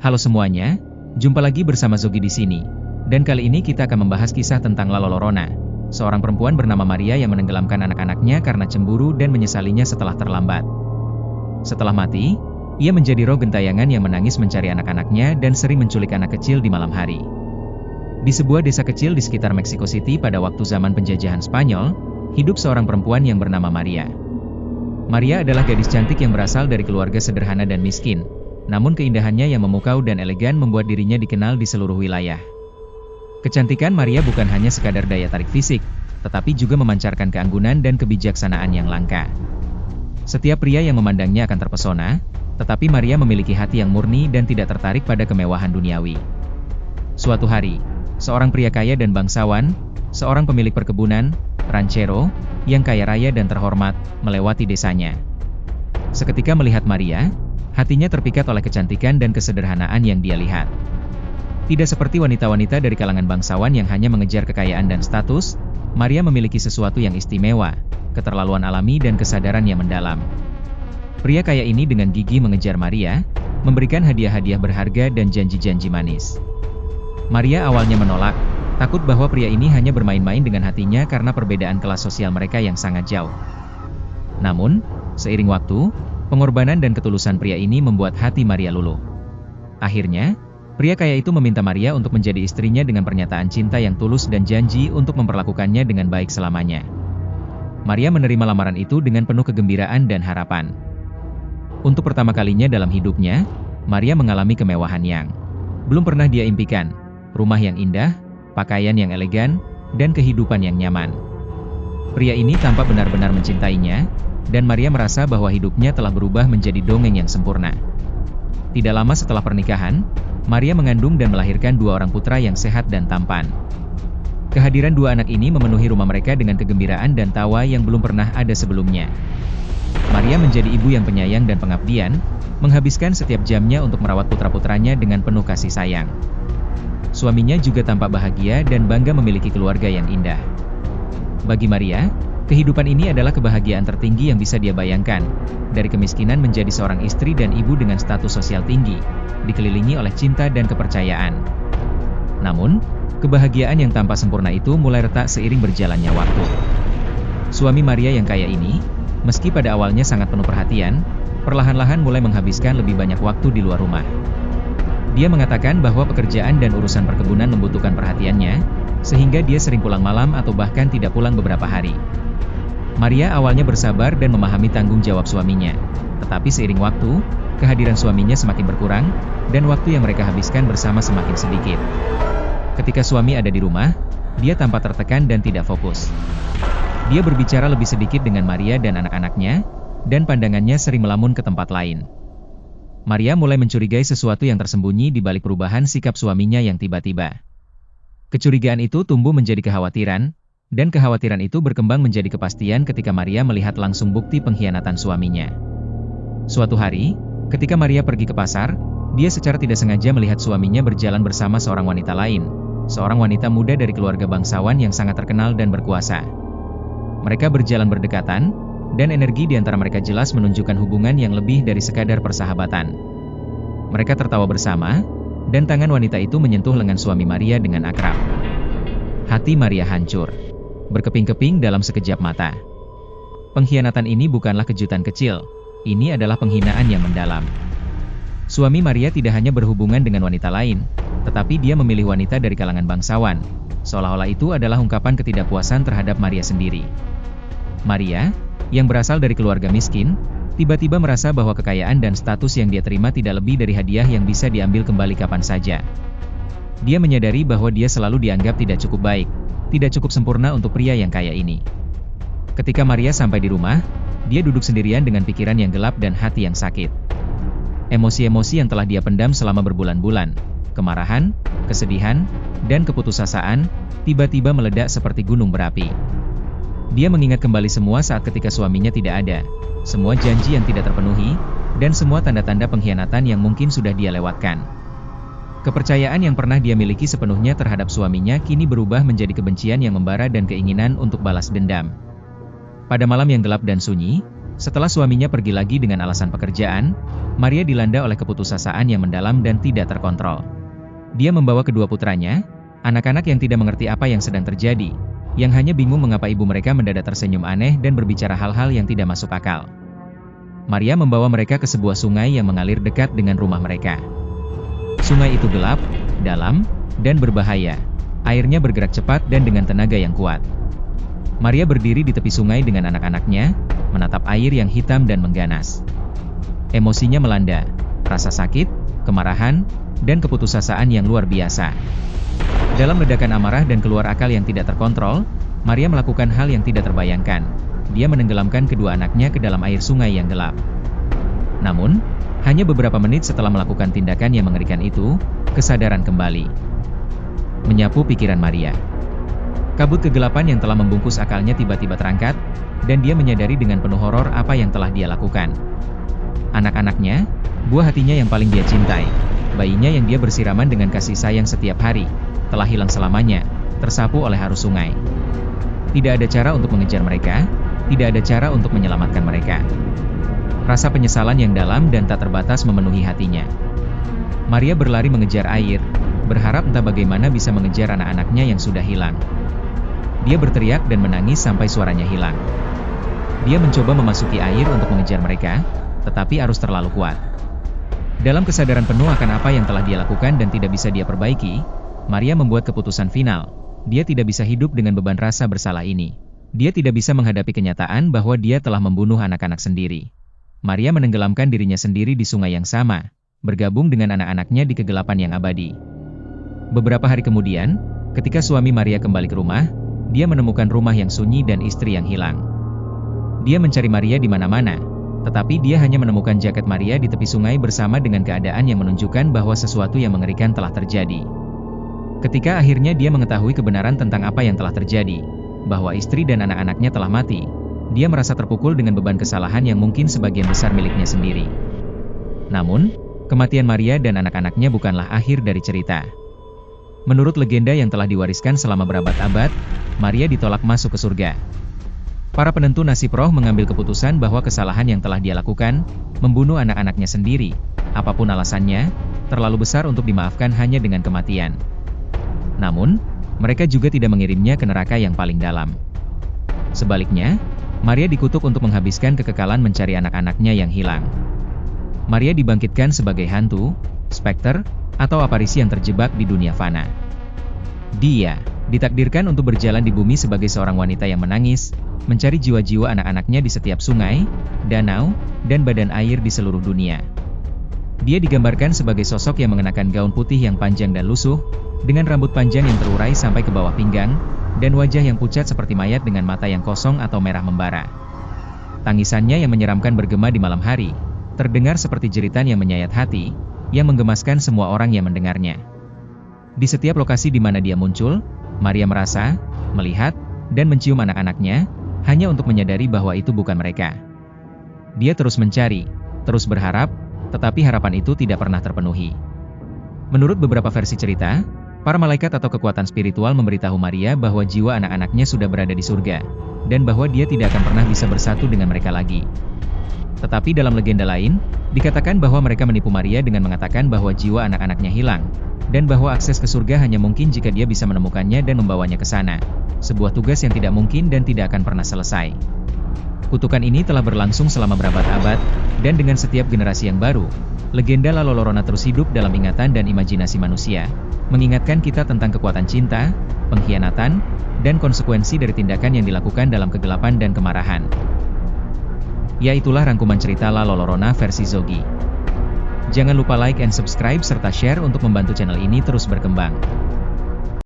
Halo semuanya, jumpa lagi bersama Zogi di sini. Dan kali ini kita akan membahas kisah tentang La Llorona, seorang perempuan bernama Maria yang menenggelamkan anak-anaknya karena cemburu dan menyesalinya setelah terlambat. Setelah mati, ia menjadi roh gentayangan yang menangis mencari anak-anaknya dan sering menculik anak kecil di malam hari. Di sebuah desa kecil di sekitar Mexico City pada waktu zaman penjajahan Spanyol, hidup seorang perempuan yang bernama Maria. Maria adalah gadis cantik yang berasal dari keluarga sederhana dan miskin, namun keindahannya yang memukau dan elegan membuat dirinya dikenal di seluruh wilayah. Kecantikan Maria bukan hanya sekadar daya tarik fisik, tetapi juga memancarkan keanggunan dan kebijaksanaan yang langka. Setiap pria yang memandangnya akan terpesona, tetapi Maria memiliki hati yang murni dan tidak tertarik pada kemewahan duniawi. Suatu hari, seorang pria kaya dan bangsawan, seorang pemilik perkebunan, ranchero, yang kaya raya dan terhormat, melewati desanya. Seketika melihat Maria, hatinya terpikat oleh kecantikan dan kesederhanaan yang dia lihat. Tidak seperti wanita-wanita dari kalangan bangsawan yang hanya mengejar kekayaan dan status, Maria memiliki sesuatu yang istimewa, keterlaluan alami dan kesadaran yang mendalam. Pria kaya ini dengan gigih mengejar Maria, memberikan hadiah-hadiah berharga dan janji-janji manis. Maria awalnya menolak, takut bahwa pria ini hanya bermain-main dengan hatinya karena perbedaan kelas sosial mereka yang sangat jauh. Namun, seiring waktu, pengorbanan dan ketulusan pria ini membuat hati Maria luluh. Akhirnya, pria kaya itu meminta Maria untuk menjadi istrinya dengan pernyataan cinta yang tulus dan janji untuk memperlakukannya dengan baik selamanya. Maria menerima lamaran itu dengan penuh kegembiraan dan harapan. Untuk pertama kalinya dalam hidupnya, Maria mengalami kemewahan yang belum pernah dia impikan, rumah yang indah, pakaian yang elegan, dan kehidupan yang nyaman. Pria ini tampak benar-benar mencintainya, dan Maria merasa bahwa hidupnya telah berubah menjadi dongeng yang sempurna. Tidak lama setelah pernikahan, Maria mengandung dan melahirkan dua orang putra yang sehat dan tampan. Kehadiran dua anak ini memenuhi rumah mereka dengan kegembiraan dan tawa yang belum pernah ada sebelumnya. Maria menjadi ibu yang penyayang dan pengabdian, menghabiskan setiap jamnya untuk merawat putra-putranya dengan penuh kasih sayang. Suaminya juga tampak bahagia dan bangga memiliki keluarga yang indah. Bagi Maria, kehidupan ini adalah kebahagiaan tertinggi yang bisa dia bayangkan, dari kemiskinan menjadi seorang istri dan ibu dengan status sosial tinggi, dikelilingi oleh cinta dan kepercayaan. Namun, kebahagiaan yang tanpa sempurna itu mulai retak seiring berjalannya waktu. Suami Maria yang kaya ini, meski pada awalnya sangat penuh perhatian, perlahan-lahan mulai menghabiskan lebih banyak waktu di luar rumah. Dia mengatakan bahwa pekerjaan dan urusan perkebunan membutuhkan perhatiannya, sehingga dia sering pulang malam atau bahkan tidak pulang beberapa hari. Maria awalnya bersabar dan memahami tanggung jawab suaminya, tetapi seiring waktu, kehadiran suaminya semakin berkurang, dan waktu yang mereka habiskan bersama semakin sedikit. Ketika suami ada di rumah, dia tampak tertekan dan tidak fokus. Dia berbicara lebih sedikit dengan Maria dan anak-anaknya, dan pandangannya sering melamun ke tempat lain. Maria mulai mencurigai sesuatu yang tersembunyi di balik perubahan sikap suaminya yang tiba-tiba. Kecurigaan itu tumbuh menjadi kekhawatiran, dan kekhawatiran itu berkembang menjadi kepastian ketika Maria melihat langsung bukti pengkhianatan suaminya. Suatu hari, ketika Maria pergi ke pasar, dia secara tidak sengaja melihat suaminya berjalan bersama seorang wanita lain, seorang wanita muda dari keluarga bangsawan yang sangat terkenal dan berkuasa. Mereka berjalan berdekatan, dan energi di antara mereka jelas menunjukkan hubungan yang lebih dari sekadar persahabatan. Mereka tertawa bersama, dan tangan wanita itu menyentuh lengan suami Maria dengan akrab. Hati Maria hancur, berkeping-keping dalam sekejap mata. Pengkhianatan ini bukanlah kejutan kecil, ini adalah penghinaan yang mendalam. Suami Maria tidak hanya berhubungan dengan wanita lain, tetapi dia memilih wanita dari kalangan bangsawan, seolah-olah itu adalah ungkapan ketidakpuasan terhadap Maria sendiri. Maria, yang berasal dari keluarga miskin, tiba-tiba merasa bahwa kekayaan dan status yang dia terima tidak lebih dari hadiah yang bisa diambil kembali kapan saja. Dia menyadari bahwa dia selalu dianggap tidak cukup baik, tidak cukup sempurna untuk pria yang kaya ini. Ketika Maria sampai di rumah, dia duduk sendirian dengan pikiran yang gelap dan hati yang sakit. Emosi-emosi yang telah dia pendam selama berbulan-bulan, kemarahan, kesedihan, dan keputusasaan, tiba-tiba meledak seperti gunung berapi. Dia mengingat kembali semua saat ketika suaminya tidak ada, semua janji yang tidak terpenuhi, dan semua tanda-tanda pengkhianatan yang mungkin sudah dia lewatkan. Kepercayaan yang pernah dia miliki sepenuhnya terhadap suaminya kini berubah menjadi kebencian yang membara dan keinginan untuk balas dendam. Pada malam yang gelap dan sunyi, Setelah suaminya pergi lagi dengan alasan pekerjaan, Maria dilanda oleh keputusasaan yang mendalam dan tidak terkontrol. Dia membawa kedua putranya, anak-anak yang tidak mengerti apa yang sedang terjadi, yang hanya bingung mengapa ibu mereka mendadak tersenyum aneh dan berbicara hal-hal yang tidak masuk akal. Maria membawa mereka ke sebuah sungai yang mengalir dekat dengan rumah mereka. Sungai itu gelap, dalam, dan berbahaya. Airnya bergerak cepat dan dengan tenaga yang kuat. Maria berdiri di tepi sungai dengan anak-anaknya, menatap air yang hitam dan mengganas. Emosinya melanda, rasa sakit, kemarahan, dan keputusasaan yang luar biasa. Dalam ledakan amarah dan keluar akal yang tidak terkontrol, Maria melakukan hal yang tidak terbayangkan. Dia menenggelamkan kedua anaknya ke dalam air sungai yang gelap. Namun, hanya beberapa menit setelah melakukan tindakan yang mengerikan itu, kesadaran kembali menyapu pikiran Maria. Kabut kegelapan yang telah membungkus akalnya tiba-tiba terangkat, dan dia menyadari dengan penuh horor apa yang telah dia lakukan. Anak-anaknya, buah hatinya yang paling dia cintai, bayinya yang dia bersiraman dengan kasih sayang setiap hari, telah hilang selamanya, tersapu oleh arus sungai. Tidak ada cara untuk mengejar mereka, tidak ada cara untuk menyelamatkan mereka. Rasa penyesalan yang dalam dan tak terbatas memenuhi hatinya. Maria berlari mengejar air, berharap entah bagaimana bisa mengejar anak-anaknya yang sudah hilang. Dia berteriak dan menangis sampai suaranya hilang. Dia mencoba memasuki air untuk mengejar mereka, tetapi arus terlalu kuat. Dalam kesadaran penuh akan apa yang telah dia lakukan dan tidak bisa dia perbaiki, Maria membuat keputusan final. Dia tidak bisa hidup dengan beban rasa bersalah ini. Dia tidak bisa menghadapi kenyataan bahwa dia telah membunuh anak-anak sendiri. Maria menenggelamkan dirinya sendiri di sungai yang sama, bergabung dengan anak-anaknya di kegelapan yang abadi. Beberapa hari kemudian, ketika suami Maria kembali ke rumah, dia menemukan rumah yang sunyi dan istri yang hilang. Dia mencari Maria di mana-mana, tetapi dia hanya menemukan jaket Maria di tepi sungai bersama dengan keadaan yang menunjukkan bahwa sesuatu yang mengerikan telah terjadi. Ketika akhirnya dia mengetahui kebenaran tentang apa yang telah terjadi, bahwa istri dan anak-anaknya telah mati, dia merasa terpukul dengan beban kesalahan yang mungkin sebagian besar miliknya sendiri. Namun, kematian Maria dan anak-anaknya bukanlah akhir dari cerita. Menurut legenda yang telah diwariskan selama berabad-abad, Maria ditolak masuk ke surga. Para penentu nasib roh mengambil keputusan bahwa kesalahan yang telah dia lakukan, membunuh anak-anaknya sendiri, apapun alasannya, terlalu besar untuk dimaafkan hanya dengan kematian. Namun, mereka juga tidak mengirimnya ke neraka yang paling dalam. Sebaliknya, Maria dikutuk untuk menghabiskan kekekalan mencari anak-anaknya yang hilang. Maria dibangkitkan sebagai hantu, spekter, atau aparisi yang terjebak di dunia fana. Dia ditakdirkan untuk berjalan di bumi sebagai seorang wanita yang menangis, mencari jiwa-jiwa anak-anaknya di setiap sungai, danau, dan badan air di seluruh dunia. Dia digambarkan sebagai sosok yang mengenakan gaun putih yang panjang dan lusuh, dengan rambut panjang yang terurai sampai ke bawah pinggang, dan wajah yang pucat seperti mayat dengan mata yang kosong atau merah membara. Tangisannya yang menyeramkan bergema di malam hari, terdengar seperti jeritan yang menyayat hati, yang menggemaskan semua orang yang mendengarnya. Di setiap lokasi di mana dia muncul, Maria merasa, melihat, dan mencium anak-anaknya, hanya untuk menyadari bahwa itu bukan mereka. Dia terus mencari, terus berharap, tetapi harapan itu tidak pernah terpenuhi. Menurut beberapa versi cerita, para malaikat atau kekuatan spiritual memberitahu Maria bahwa jiwa anak-anaknya sudah berada di surga, dan bahwa dia tidak akan pernah bisa bersatu dengan mereka lagi. Tetapi dalam legenda lain, dikatakan bahwa mereka menipu Maria dengan mengatakan bahwa jiwa anak-anaknya hilang, dan bahwa akses ke surga hanya mungkin jika dia bisa menemukannya dan membawanya ke sana. Sebuah tugas yang tidak mungkin dan tidak akan pernah selesai. Kutukan ini telah berlangsung selama berabad-abad, dan dengan setiap generasi yang baru, legenda La Llorona terus hidup dalam ingatan dan imajinasi manusia, mengingatkan kita tentang kekuatan cinta, pengkhianatan, dan konsekuensi dari tindakan yang dilakukan dalam kegelapan dan kemarahan. Ya, itulah rangkuman cerita La Llorona versi Zogi. Jangan lupa like and subscribe serta share untuk membantu channel ini terus berkembang.